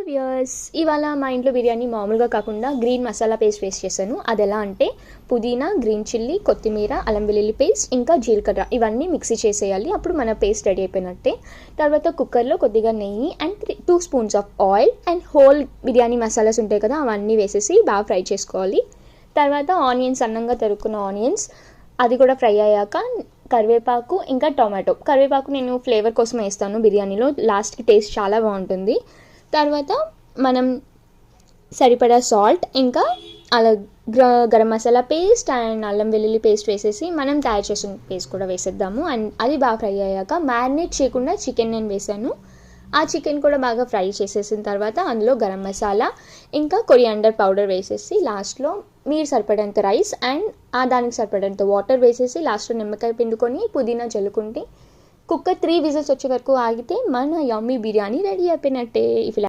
Viewers, ఇవాళ మా ఇంట్లో బిర్యానీ మామూలుగా కాకుండా గ్రీన్ మసాలా పేస్ట్ వేస్ట్ చేశాను. అది ఎలా అంటే పుదీనా, గ్రీన్ చిల్లీ, కొత్తిమీర, అల్లం వెల్లుల్లి పేస్ట్, ఇంకా జీలకర్ర ఇవన్నీ మిక్సీ చేసేయాలి. అప్పుడు మన పేస్ట్ రెడీ అయిపోయినట్టే. తర్వాత కుక్కర్లో కొద్దిగా నెయ్యి and 2 spoons of oil and whole biryani masalas ఉంటాయి కదా, అవన్నీ వేసేసి బాగా ఫ్రై చేసుకోవాలి. తర్వాత ఆనియన్స్, సన్నంగా తరుక్కున్న ఆనియన్స్, అది కూడా ఫ్రై అయ్యాక కరివేపాకు ఇంకా టొమాటో. కరివేపాకు నేను ఫ్లేవర్ కోసం వేస్తాను బిర్యానీలో, లాస్ట్కి టేస్ట్ చాలా బాగుంటుంది. తర్వాత మనం సరిపడా సాల్ట్, ఇంకా అలా గరం మసాలా పేస్ట్ అండ్ అల్లం వెల్లుల్లి పేస్ట్ వేసేసి మనం తయారు చేసిన పేస్ట్ కూడా వేసేద్దాము. అండ్ అది బాగా ఫ్రై అయ్యాక మ్యారినేట్ చేయకుండా చికెన్ నేను వేసాను. ఆ చికెన్ కూడా బాగా ఫ్రై చేసేసిన తర్వాత అందులో గరం మసాలా ఇంకా కొరియాండర్ పౌడర్ వేసేసి లాస్ట్లో మీరు సరిపడేంత రైస్ అండ్ దానికి సరిపడేంత వాటర్ వేసేసి లాస్ట్లో నిమ్మకాయ పిండుకొని పుదీనా చల్లుకుంటే కుక్కర్ 3 విజిల్స్ వచ్చే వరకు ఆగితే మన యమ్మీ బిర్యానీ రెడీ అయిపోయినట్టే. ఇఫ్